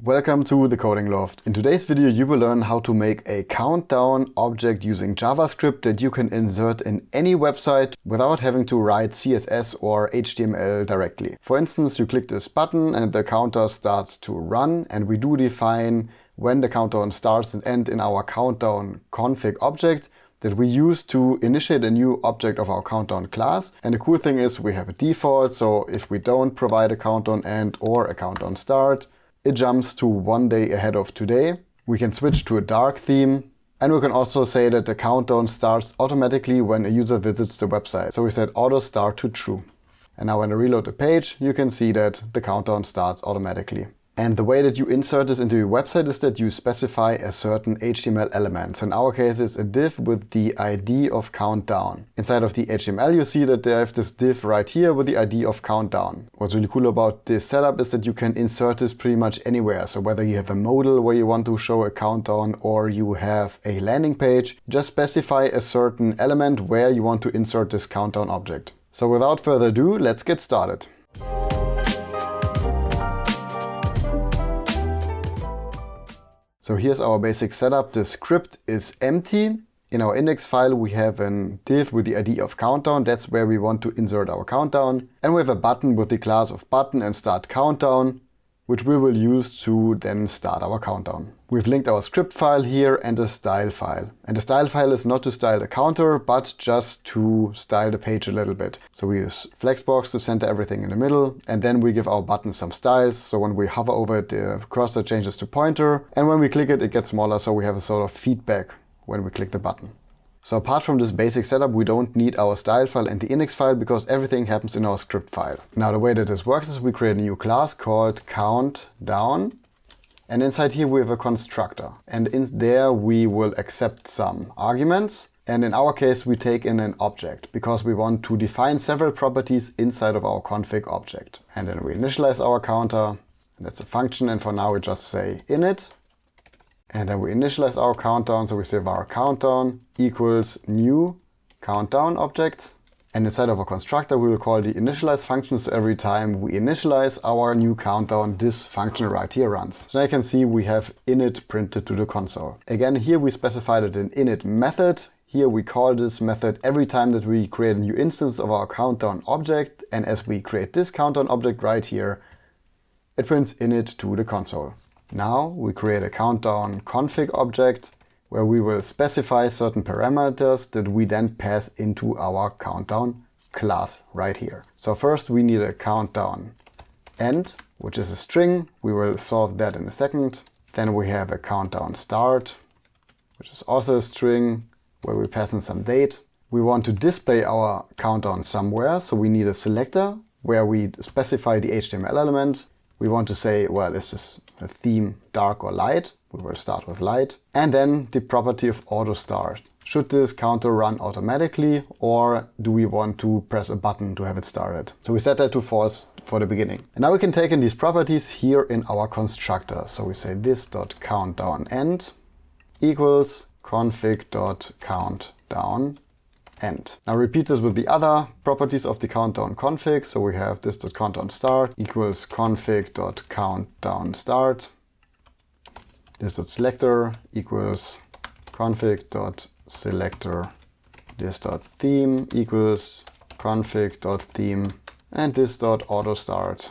Welcome to the Coding Loft. In today's video you will learn how to make a countdown object using JavaScript that you can insert in any website without having to write CSS or HTML directly. For instance, you click this button and the counter starts to run, and we do define when the countdown starts and ends in our countdown config object that we use to initiate a new object of our countdown class. And the cool thing is we have a default, so if we don't provide a countdown end or a countdown start, it jumps to 1 day ahead of today. We can switch to a dark theme, and we can also say that the countdown starts automatically when a user visits the website. So we set auto start to true. And now when I reload the page, you can see that the countdown starts automatically. And the way that you insert this into your website is that you specify a certain HTML element. So in our case, it's a div with the ID of countdown. Inside of the HTML, you see that they have this div right here with the ID of countdown. What's really cool about this setup is that you can insert this pretty much anywhere. So whether you have a modal where you want to show a countdown or you have a landing page, just specify a certain element where you want to insert this countdown object. So without further ado, let's get started. So here's our basic setup. The script is empty. In our index file, we have a div with the ID of countdown. That's where we want to insert our countdown. And we have a button with the class of button and start countdown, which we will use to then start our countdown. We've linked our script file here and a style file. And the style file is not to style the counter, but just to style the page a little bit. So we use Flexbox to center everything in the middle, and then we give our button some styles. So when we hover over it, the cursor changes to pointer, and when we click it, it gets smaller, so we have a sort of feedback when we click the button. So apart from this basic setup, we don't need our style file and the index file because everything happens in our script file. Now the way that this works is we create a new class called countdown. And inside here we have a constructor. And in there we will accept some arguments. And in our case we take in an object because we want to define several properties inside of our config object. And then we initialize our counter. And that's a function, and for now we just say init. And then we initialize our countdown, so we say var countdown equals new countdown object. And inside of our constructor, we will call the initialize function, so every time we initialize our new countdown, this function right here runs. So now you can see we have init printed to the console. Again, here we specified it in init method. Here we call this method every time that we create a new instance of our countdown object. And as we create this countdown object right here, it prints init to the console. Now we create a countdown config object where we will specify certain parameters that we then pass into our countdown class right here. So first we need a countdown end, which is a string. We will solve that in a second. Then we have a countdown start, which is also a string where we pass in some date. We want to display our countdown somewhere, so we need a selector where we specify the HTML element. We want to say, well, this is a theme dark or light. We will start with light. And then the property of auto start. Should this counter run automatically, or do we want to press a button to have it started? So we set that to false for the beginning. And now we can take in these properties here in our constructor. So we say this.countdownEnd equals config.countdown end. Now repeat this with the other properties of the countdown config. So we have this.countdownStart equals config.countdownStart. This.selector equals config.selector. This.theme equals config.theme. And this.autostart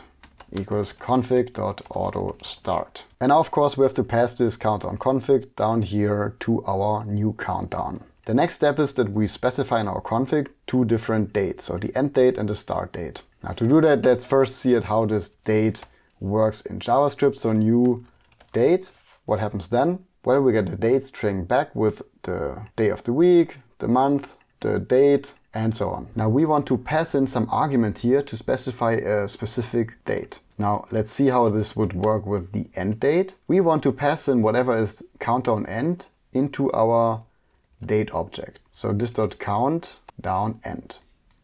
equals config.autostart. And now of course we have to pass this countdown config down here to our new countdown. The next step is that we specify in our config two different dates, so the end date and the start date. Now to do that, let's first see how this date works in JavaScript. So new date, what happens then? Well, we get the date string back with the day of the week, the month, the date, and so on. Now we want to pass in some argument here to specify a specific date. Now let's see how this would work with the end date. We want to pass in whatever is countdown end into our date object. So this.countdownEnd.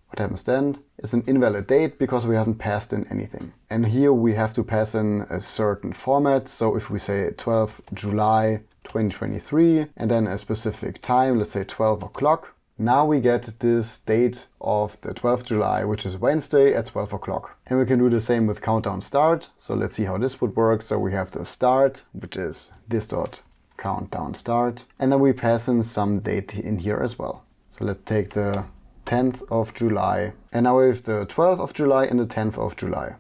What happens then is an invalid date because we haven't passed in anything. And here we have to pass in a certain format. So if we say 12 July 2023 and then a specific time, let's say 12 o'clock, Now we get this date of the 12th July, which is Wednesday at 12 o'clock. And we can do the same with countdown start. So let's see how this would work. So we have the start, which is this dot countdown start. And then we pass in some date in here as well. So let's take the 10th of July. And now we have the 12th of July and the 10th of July.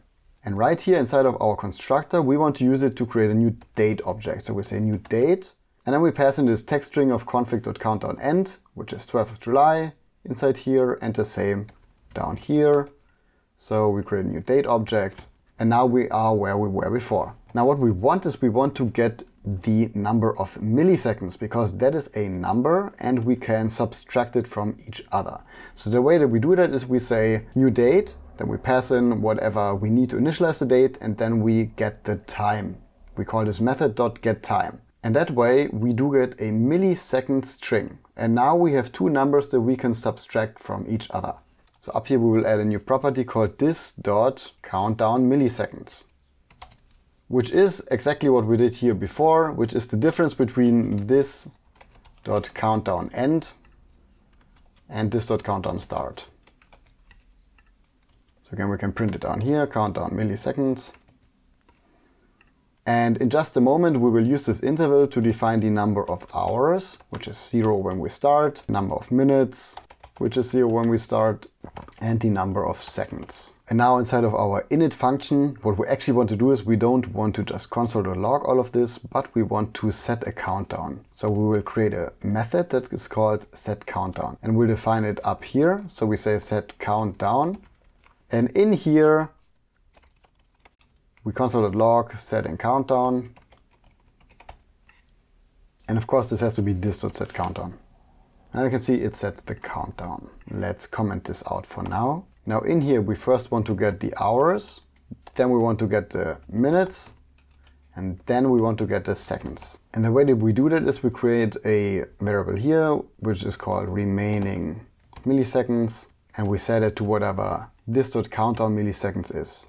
And right here inside of our constructor, we want to use it to create a new date object. So we say new date. And then we pass in this text string of config.countdownEnd, which is 12th of July inside here, and the same down here. So we create a new date object, and now we are where we were before. Now what we want is we want to get the number of milliseconds, because that is a number and we can subtract it from each other. So the way that we do that is we say new date, then we pass in whatever we need to initialize the date, and then we get the time. We call this method.getTime. And that way we do get a millisecond string. And now we have two numbers that we can subtract from each other. So up here we will add a new property called this.countdownMilliseconds, which is exactly what we did here before, which is the difference between this.countdownEnd and this.countdownStart. So again, we can print it down here, countdown milliseconds. And in just a moment, we will use this interval to define the number of hours, which is 0 when we start, number of minutes, which is 0 when we start, and the number of seconds. And now inside of our init function, what we actually want to do is we don't want to just console.log all of this, but we want to set a countdown. So we will create a method that is called setCountdown, and we'll define it up here. So we say setCountdown, and in here, we console.log setting countdown. And of course, this has to be this.setCountdown. Now you can see it sets the countdown. Let's comment this out for now. Now in here, we first want to get the hours, then we want to get the minutes, and then we want to get the seconds. And the way that we do that is we create a variable here, which is called remaining milliseconds, and we set it to whatever this.countdown milliseconds is.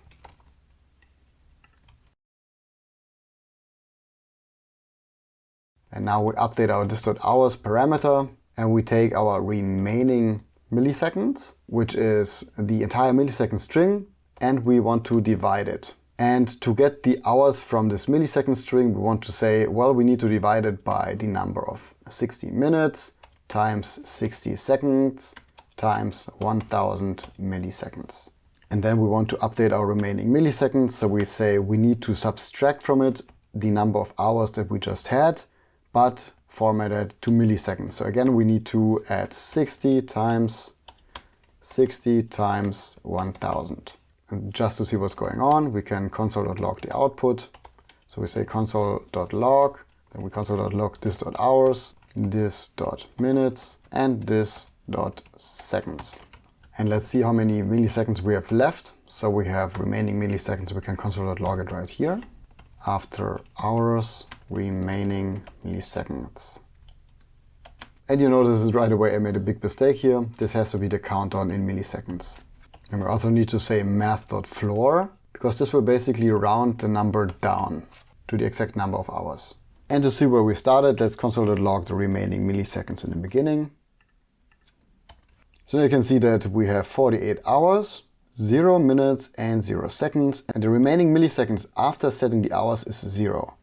And now we update our this.hours parameter, and we take our remaining milliseconds, which is the entire millisecond string, and we want to divide it. And to get the hours from this millisecond string, we want to say, well, we need to divide it by the number of 60 minutes times 60 seconds times 1000 milliseconds. And then we want to update our remaining milliseconds, so we say we need to subtract from it the number of hours that we just had, but formatted to milliseconds. So again, we need to add 60 times 1000. And just to see what's going on, we can console.log the output. So we say console.log, then we console.log this.hours, this.minutes, and this.seconds. And let's see how many milliseconds we have left. So we have remaining milliseconds, we can console.log it right here. After hours, remaining milliseconds. And you notice right away I made a big mistake here. This has to be the countdown in milliseconds. And we also need to say math.floor, because this will basically round the number down to the exact number of hours. And to see where we started, let's console.log the remaining milliseconds in the beginning. So now you can see that we have 48 hours, 0 minutes and 0 seconds, and the remaining milliseconds after setting the hours is 0.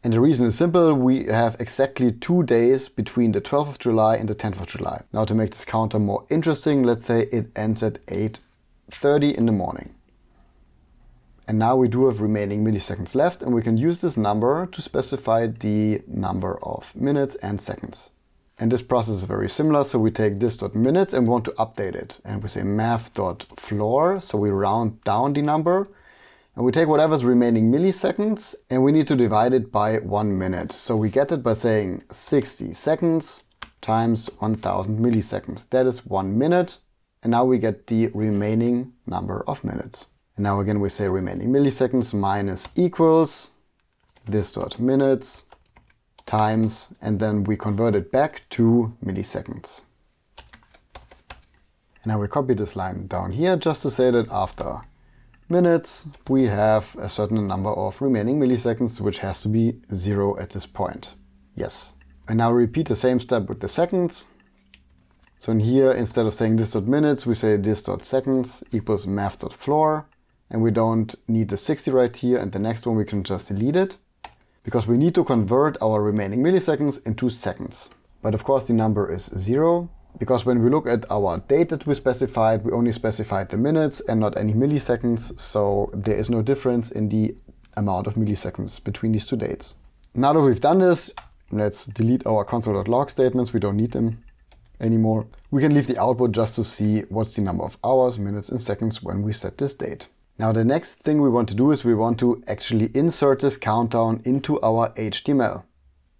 And the reason is simple, we have exactly 2 days between the 12th of July and the 10th of July. Now to make this counter more interesting, let's say it ends at 8:30 in the morning. And now we do have remaining milliseconds left, and we can use this number to specify the number of minutes and seconds. And this process is very similar, so we take this.minutes and we want to update it. And we say math.floor, so we round down the number. And we take whatever's remaining milliseconds, and we need to divide it by 1 minute. So we get it by saying 60 seconds times 1000 milliseconds. That is 1 minute. And now we get the remaining number of minutes. And now again we say remaining milliseconds minus equals this.minutes times, and then we convert it back to milliseconds. And now we copy this line down here just to say that after minutes we have a certain number of remaining milliseconds, which has to be 0 at this point. Yes. And now repeat the same step with the seconds. So in here, instead of saying this.minutes, we say this.seconds equals math.floor. And we don't need the 60 right here, and the next one we can just delete it, because we need to convert our remaining milliseconds into seconds. But of course the number is 0, because when we look at our date that we specified, we only specified the minutes and not any milliseconds, so there is no difference in the amount of milliseconds between these two dates. Now that we've done this, let's delete our console.log statements, we don't need them anymore. We can leave the output just to see what's the number of hours, minutes and seconds when we set this date. Now the next thing we want to do is we want to actually insert this countdown into our HTML.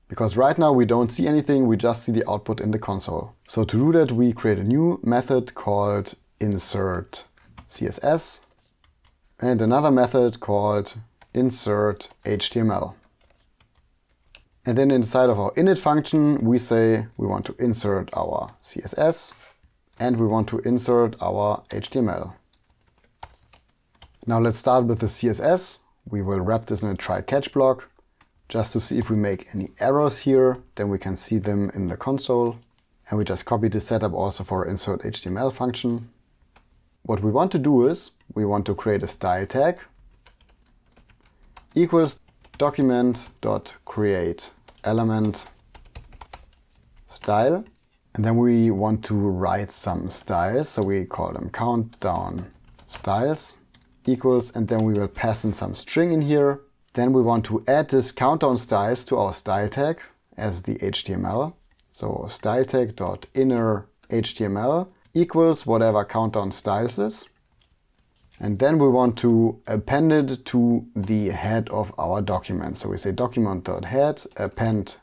Because right now we don't see anything, we just see the output in the console. So to do that, we create a new method called insert CSS and another method called insert HTML. And then inside of our init function, we say we want to insert our CSS and we want to insert our HTML. Now let's start with the CSS. We will wrap this in a try-catch block just to see if we make any errors here. Then we can see them in the console. And we just copy this setup also for our insert HTML function. What we want to do is we want to create a style tag equals document.create element style. And then we want to write some styles. So we call them countdown styles. Equals, and then we will pass in some string in here. Then we want to add this countdown styles to our style tag as the HTML. So style tag.inner HTML equals whatever countdown styles is. And then we want to append it to the head of our document. So we say document.head, append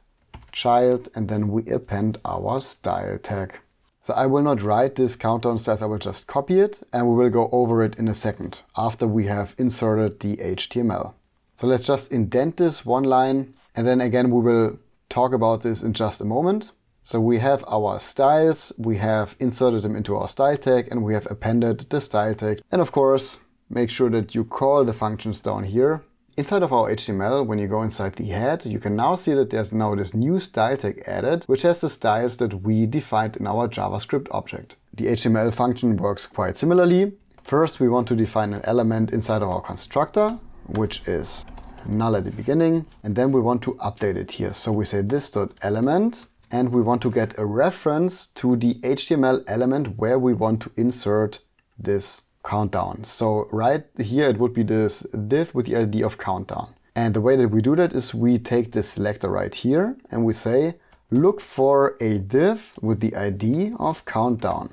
child, and then we append our style tag. So I will not write this countdown styles, I will just copy it and we will go over it in a second after we have inserted the HTML. So let's just indent this one line and then again we will talk about this in just a moment. So we have our styles, we have inserted them into our style tag and we have appended the style tag. And of course, make sure that you call the functions down here. Inside of our HTML, when you go inside the head, you can now see that there's now this new style tag added, which has the styles that we defined in our JavaScript object. The HTML function works quite similarly. First, we want to define an element inside of our constructor, which is null at the beginning, and then we want to update it here. So we say this.element, and we want to get a reference to the HTML element where we want to insert this countdown. So right here it would be this div with the ID of countdown. And the way that we do that is we take this selector right here and we say look for a div with the ID of countdown.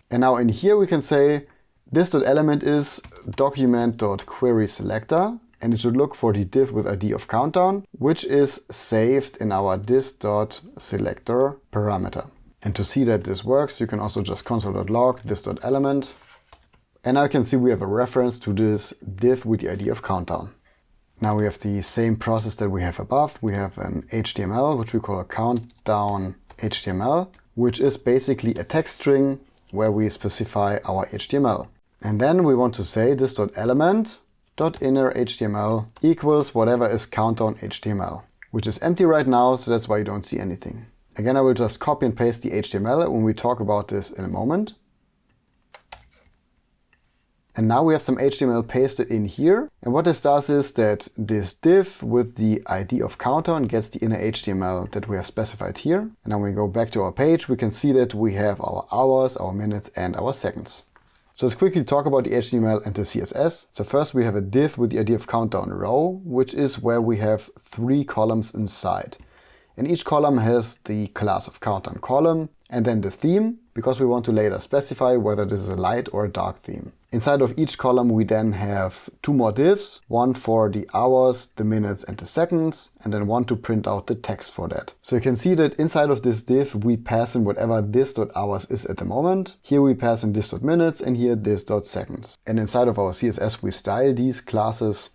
And now in here we can say this.element is document.querySelector and it should look for the div with ID of countdown, which is saved in our this.selector parameter. And to see that this works, you can also just console.log this.element. And now you can see we have a reference to this div with the ID of countdown. Now we have the same process that we have above. We have an HTML, which we call a countdown HTML, which is basically a text string where we specify our HTML. And then we want to say this.element.inner HTML equals whatever is countdown HTML, which is empty right now, so that's why you don't see anything. Again, I will just copy and paste the HTML when we talk about this in a moment. And now we have some HTML pasted in here. And what this does is that this div with the ID of countdown gets the inner HTML that we have specified here. And now when we go back to our page, we can see that we have our hours, our minutes, and our seconds. So let's quickly talk about the HTML and the CSS. So first we have a div with the ID of countdown row, which is where we have 3 columns inside. And each column has the class of countdown column and then the theme, because we want to later specify whether this is a light or a dark theme. Inside of each column we then have 2 more divs, one for the hours, the minutes and the seconds, and then one to print out the text for that. So you can see that inside of this div we pass in whatever this.hours is at the moment. Here we pass in this.minutes and here this.seconds. And inside of our CSS we style these classes.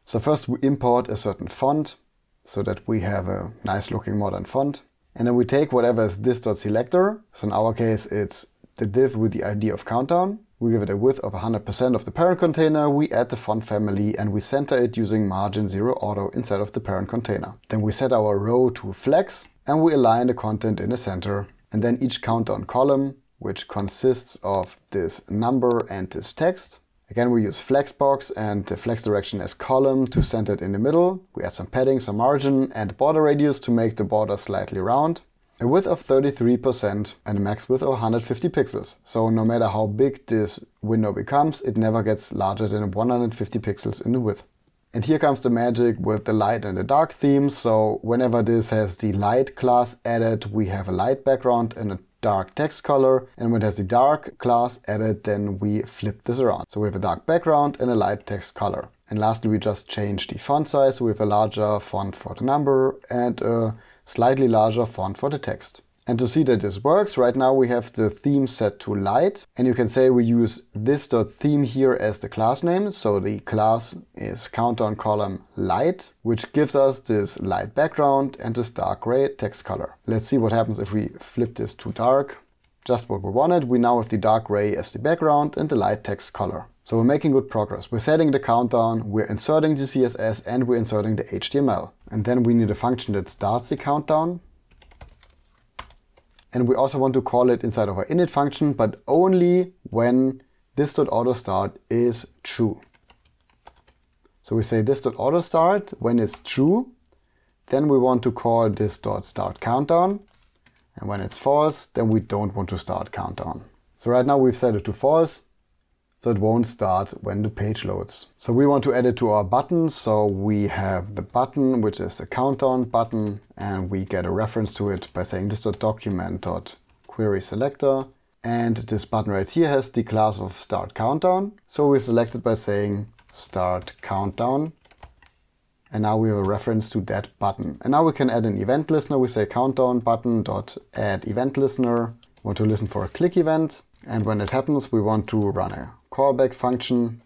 So first we import a certain font so that we have a nice looking modern font. And then we take whatever is this.selector. So in our case it's the div with the ID of countdown. We give it a width of 100% of the parent container, we add the font family and we center it using margin 0 auto inside of the parent container. Then we set our row to flex and we align the content in the center. and then each countdown column, which consists of this number and this text. Again, we use flexbox and the flex direction as column to center it in the middle. We add some padding, some margin, and border radius to make the border slightly round. A width of 33% and a max width of 150 pixels. So no matter how big this window becomes, it never gets larger than 150 pixels in the width. And here comes the magic with the light and the dark theme. So whenever this has the light class added, we have a light background and a dark text color. And when it has the dark class added, then we flip this around. So we have a dark background and a light text color. And lastly, we just change the font size with a larger font for the number and a slightly larger font for the text. And to see that this works, right now we have the theme set to light. And you can say we use this.theme here as the class name. So the class is countdown column light, which gives us this light background and this dark gray text color. Let's see what happens if we flip this to dark. Just what we wanted. We now have the dark gray as the background and the light text color. So we're making good progress. We're setting the countdown, we're inserting the CSS, and we're inserting the HTML. And then we need a function that starts the countdown. And we also want to call it inside of our init function, but only when this.autostart is true. So we say this.autostart when it's true. Then we want to call this.startCountdown. And when it's false, then we don't want to start countdown. So right now we've set it to false, so it won't start when the page loads. So we want to add it to our button. So we have the button, which is the countdown button, and we get a reference to it by saying this.document.querySelector. And this button right here has the class of start countdown. So we select it by saying start countdown. And now we have a reference to that button. And now we can add an event listener. We say countdown button.add event listener. We want to listen for a click event. And when it happens, we want to run a callback function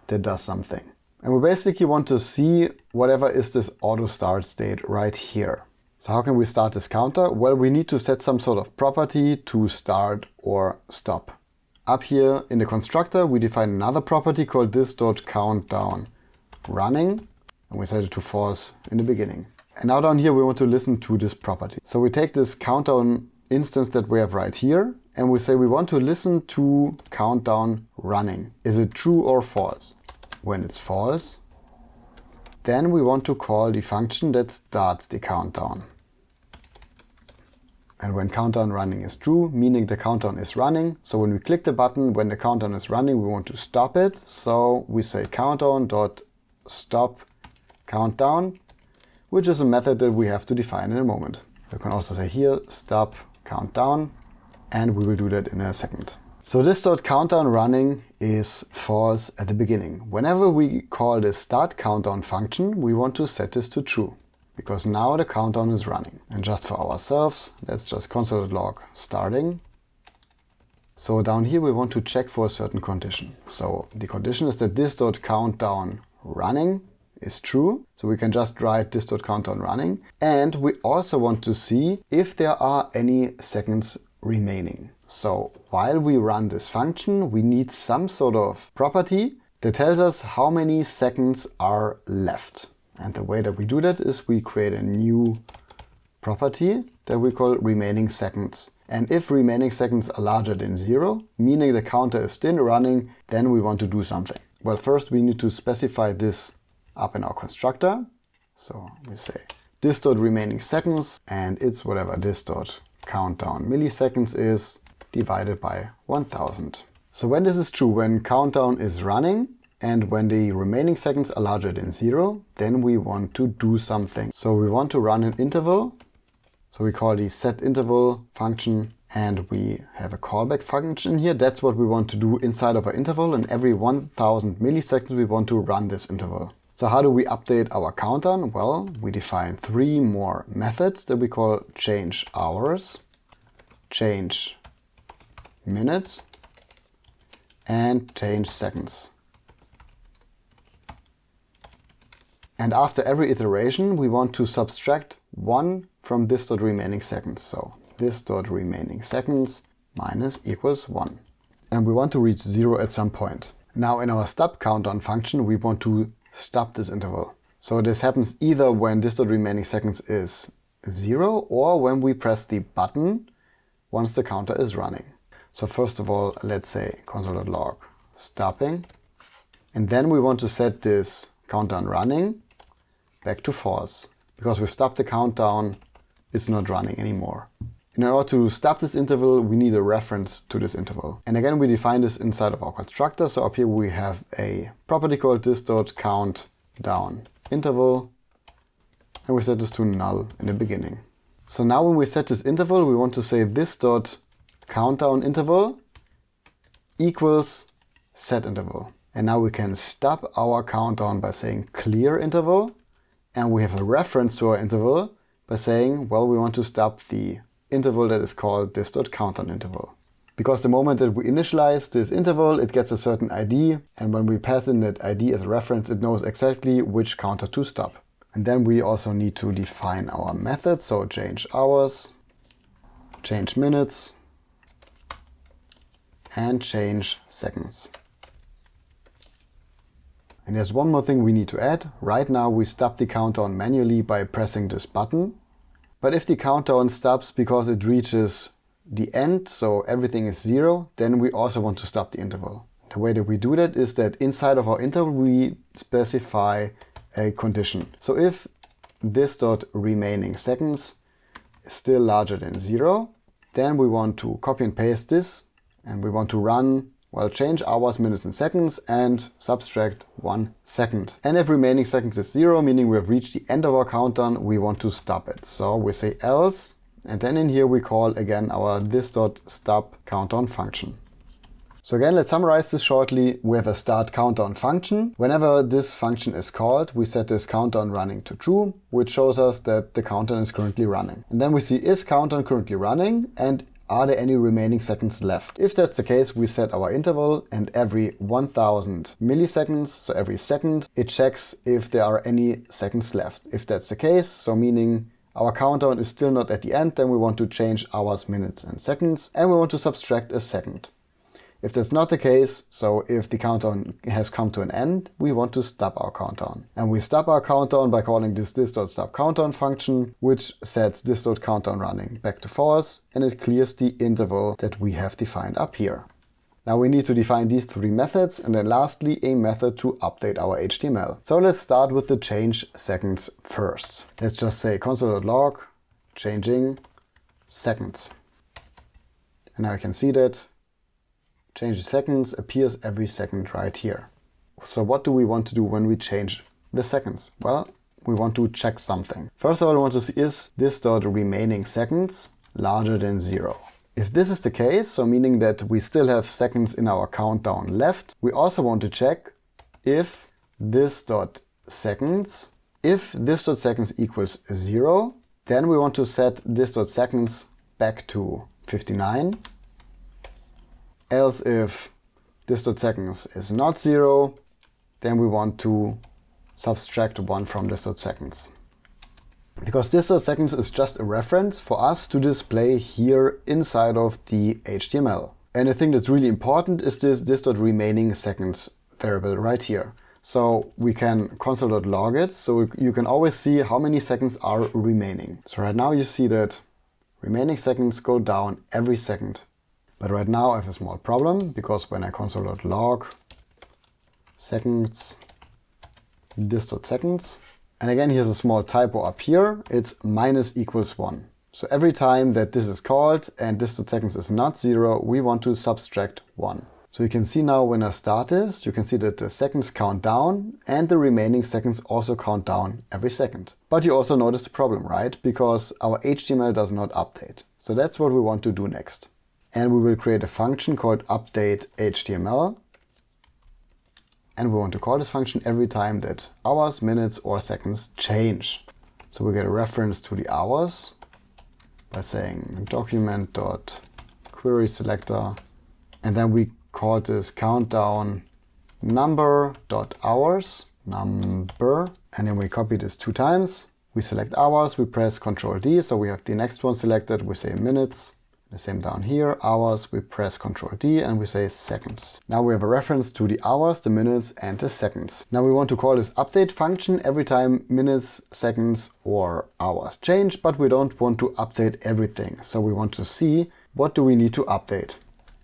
that does something. And we basically want to see whatever is this auto start state right here. So how can we start this counter? Well, we need to set some sort of property to start or stop. Up here in the constructor, we define another property called this.countdown running. And we set it to false in the beginning. And now down here, we want to listen to this property. So we take this countdown instance that we have right here, and we say we want to listen to countdown running. Is it true or false? When it's false, then we want to call the function that starts the countdown. And when countdown running is true, meaning the countdown is running. So when we click the button, when the countdown is running, we want to stop it. So we say countdown.stop countdown, which is a method that we have to define in a moment. You can also say here stop countdown, and we will do that in a second. So this.countdown running is false at the beginning. Whenever we call the start countdown function, we want to set this to true, because now the countdown is running. And just for ourselves, let's just console.log starting. So down here we want to check for a certain condition. So the condition is that this.countdown running is true. So we can just write this.countdown running. And we also want to see if there are any seconds remaining. So while we run this function, we need some sort of property that tells us how many seconds are left. And the way that we do that is we create a new property that we call remaining seconds. And if remaining seconds are larger than 0, meaning the counter is still running, then we want to do something. Well, first we need to specify this up in our constructor. So we say this.remaining seconds, and it's whatever this.countdown milliseconds is divided by 1000. So when this is true, when countdown is running and when the remaining seconds are larger than 0, then we want to do something. So we want to run an interval. So we call the setInterval function, and we have a callback function here. That's what we want to do inside of our interval, and every 1000 milliseconds we want to run this interval. So how do we update our countdown? Well, we define 3 more methods that we call change hours, change minutes, and change seconds. And after every iteration, we want to subtract 1 from this.remaining seconds. So this.remaining seconds minus equals 1. And we want to reach 0 at some point. Now in our stop countdown function, we want to stop this interval. So this happens either when this.remaining seconds is 0 or when we press the button once the counter is running. So first of all, let's say console.log stopping. And then we want to set this countdown running back to false, because we've stopped the countdown, it's not running anymore. In order to stop this interval, we need a reference to this interval. And again, we define this inside of our constructor. So up here we have a property called this.countdown_interval, and we set this to null in the beginning. So now when we set this interval, we want to say this.countdown_interval equals setInterval. And now we can stop our countdown by saying clear interval, and we have a reference to our interval by saying, well, we want to stop the interval that is called this.countdown_interval. Because the moment that we initialize this interval, it gets a certain ID, and when we pass in that ID as a reference, it knows exactly which counter to stop. And then we also need to define our method, so change hours, change minutes, and change seconds. And there's one more thing we need to add. Right now we stop the countdown manually by pressing this button. But if the countdown stops because it reaches the end, so everything is 0, then we also want to stop the interval. The way that we do that is that inside of our interval we specify a condition. So if this.remaining seconds is still larger than 0, then we want to copy and paste this, and we want to run, well, change hours, minutes, and seconds, and subtract 1 second. And if remaining seconds is 0, meaning we have reached the end of our countdown, we want to stop it. So we say else, and then in here we call again our this.stop_countdown function. So again, let's summarize this shortly. We have a start countdown function. Whenever this function is called, we set this countdown running to true, which shows us that the countdown is currently running. And then we see, is countdown currently running, and are there any remaining seconds left? If that's the case, we set our interval, and every 1000 milliseconds, so every second, it checks if there are any seconds left. If that's the case, so meaning our countdown is still not at the end, then we want to change hours, minutes, and seconds, and we want to subtract a second. If that's not the case, so if the countdown has come to an end, we want to stop our countdown. And we stop our countdown by calling this.stop_countdown function, which sets this.countdown running back to false, and it clears the interval that we have defined up here. Now we need to define these 3 methods, and then lastly a method to update our HTML. So let's start with the change seconds first. Let's just say console.log changing seconds. And now you can see that change seconds appears every second right here. So what do we want to do when we change the seconds? Well, we want to check something. First of all, we want to see, is this.remaining seconds larger than 0? If this is the case, so meaning that we still have seconds in our countdown left, we also want to check if this.seconds equals 0, then we want to set this.seconds back to 59. Else if this.seconds is not 0, then we want to subtract 1 from this.seconds. Because this.seconds is just a reference for us to display here inside of the HTML. And the thing that's really important is this.remaining seconds variable right here. So we can console.log it, so you can always see how many seconds are remaining. So right now you see that remaining seconds go down every second. But right now I have a small problem, because when I console.log seconds, this.seconds, and again here's a small typo up here, it's minus equals 1. So every time that this is called and this.seconds is not 0, we want to subtract 1. So you can see now when I start this, you can see that the seconds count down and the remaining seconds also count down every second. But you also notice the problem, right? Because our HTML does not update. So that's what we want to do next. And we will create a function called updateHTML. And we want to call this function every time that hours, minutes, or seconds change. So we get a reference to the hours by saying document.querySelector. And then we call this countdown number.hours, number. And then we copy this 2 times. We select hours, we press Ctrl D, so we have the next one selected. We say minutes. The same down here, hours, we press Ctrl D and we say seconds. Now we have a reference to the hours, the minutes, and the seconds. Now we want to call this update function every time minutes, seconds, or hours change, but we don't want to update everything. So we want to see what do we need to update?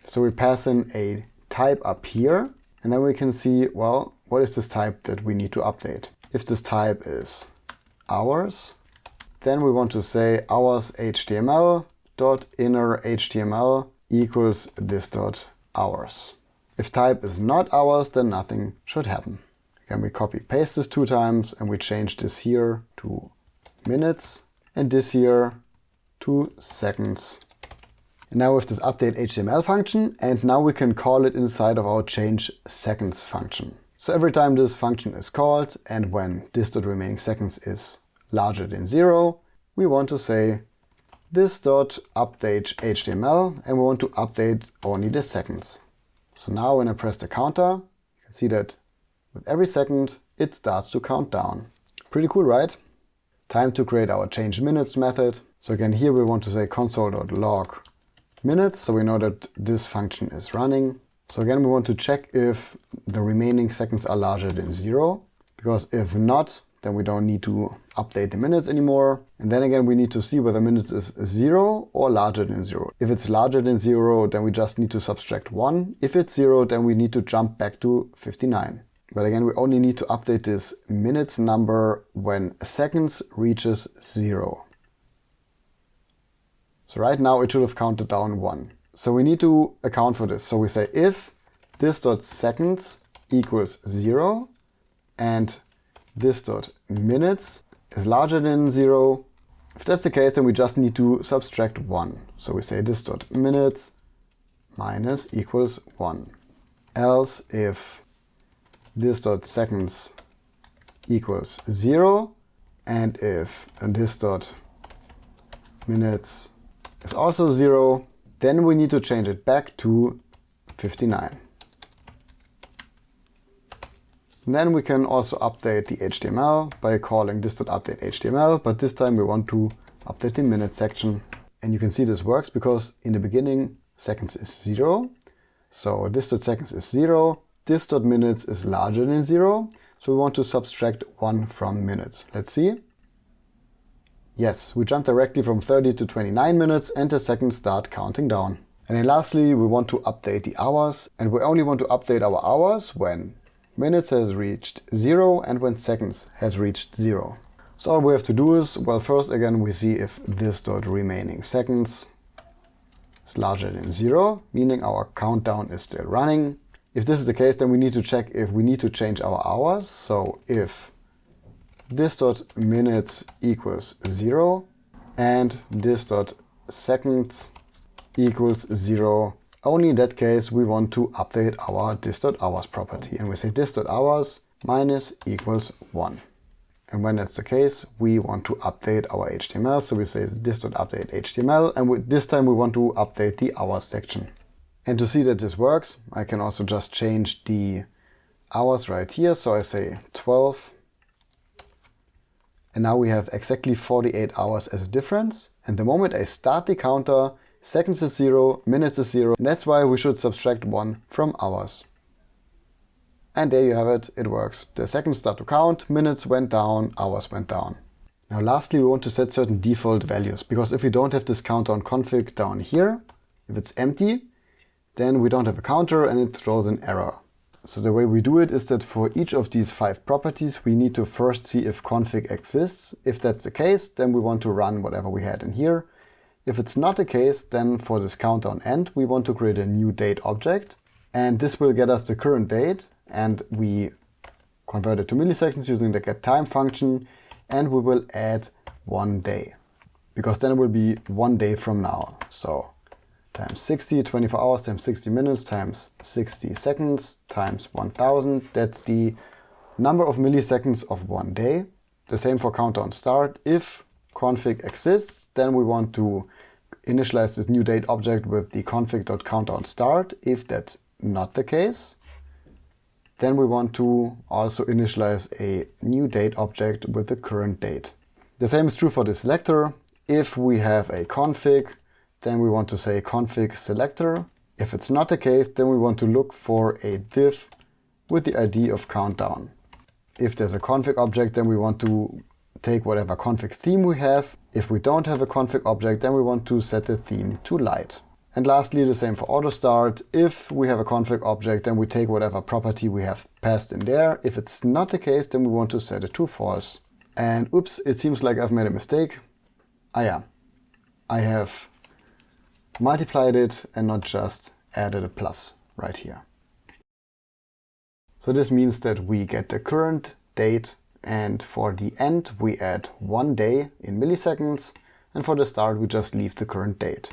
So we pass in a type up here, and then we can see, well, what is this type that we need to update? If this type is hours, then we want to say hours HTML dot inner HTML equals this dot hours. If type is not hours, then nothing should happen. Again, we copy paste this 2 times and we change this here to minutes and this here to seconds. And now we have this update HTML function, and now we can call it inside of our change seconds function. So every time this function is called and when this dot remaining seconds is larger than 0, we want to say this dot update HTML, and we want to update only the seconds. So now when I press the counter, you can see that with every second it starts to count down. Pretty cool, right? Time to create our change minutes method. So again, here we want to say console.log minutes, so we know that this function is running. So again, we want to check if the remaining seconds are larger than 0, because if not, then we don't need to update the minutes anymore. And then again, we need to see whether minutes is 0 or larger than 0. If it's larger than 0, then we just need to subtract 1. If it's 0, then we need to jump back to 59. But again, we only need to update this minutes number when seconds reaches 0. So right now it should have counted down 1. So we need to account for this. So we say if this dot seconds equals 0 and this dot minutes is larger than 0. If that's the case, then we just need to subtract 1. So we say this dot minutes minus equals 1. Else if this dot seconds equals 0 and if this dot minutes is also 0, then we need to change it back to 59. And then we can also update the HTML by calling this.updateHTML, but this time we want to update the minute section. And you can see this works because in the beginning seconds is 0. So this.seconds is 0, this.minutes is larger than 0. So we want to subtract 1 from minutes. Let's see. Yes, we jump directly from 30 to 29 minutes and the seconds start counting down. And then lastly, we want to update the hours, and we only want to update our hours when minutes has reached 0 and when seconds has reached 0. So all we have to do is, well, first again we see if this dot remaining seconds is larger than 0, meaning our countdown is still running. If this is the case, then we need to check if we need to change our hours. So if this dot minutes equals 0 and this dot seconds equals 0, only in that case we want to update our this.hours property, and we say this.hours minus equals 1. And when that's the case, we want to update our HTML, so we say this.updateHTML, and this time we want to update the hours section. And to see that this works, I can also just change the hours right here, so I say 12. And now we have exactly 48 hours as a difference. And the moment I start the counter, seconds is 0, minutes is 0. And that's why we should subtract 1 from hours. And there you have it, it works. The seconds start to count, minutes went down, hours went down. Now lastly, we want to set certain default values, because if we don't have this countdown config down here, if it's empty, then we don't have a counter and it throws an error. So the way we do it is that for each of these 5 properties, we need to first see if config exists. If that's the case, then we want to run whatever we had in here. If it's not the case, then for this countdown end, we want to create a new date object. And this will get us the current date. And we convert it to milliseconds using the getTime function. And we will add 1 day. Because then it will be 1 day from now. So times 60, 24 hours times 60 minutes times 60 seconds times 1000. That's the number of milliseconds of 1 day. The same for countdown start. If config exists, then we want to initialize this new date object with the config.countdownStart. If that's not the case, then we want to also initialize a new date object with the current date. The same is true for the selector. If we have a config, then we want to say config selector. If it's not the case, then we want to look for a div with the ID of countdown. If there's a config object, then we want to take whatever config theme we have. If we don't have a config object, then we want to set the theme to light. And lastly, the same for auto start. If we have a config object, then we take whatever property we have passed in there. If it's not the case, then we want to set it to false. And oops, it seems like I've made a mistake. Ah yeah, I have multiplied it and not just added a plus right here. So this means that we get the current date, and for the end we add 1 day in milliseconds, and for the start we just leave the current date.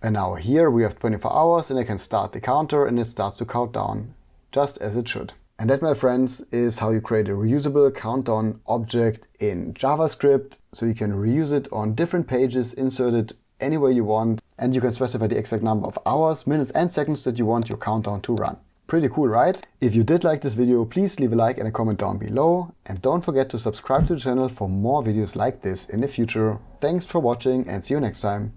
And now here we have 24 hours and I can start the counter and it starts to count down, just as it should. And that, my friends, is how you create a reusable countdown object in JavaScript. So you can reuse it on different pages, insert it anywhere you want, and you can specify the exact number of hours, minutes and seconds that you want your countdown to run. Pretty cool, right? If you did like this video, please leave a like and a comment down below. And don't forget to subscribe to the channel for more videos like this in the future. Thanks for watching and see you next time.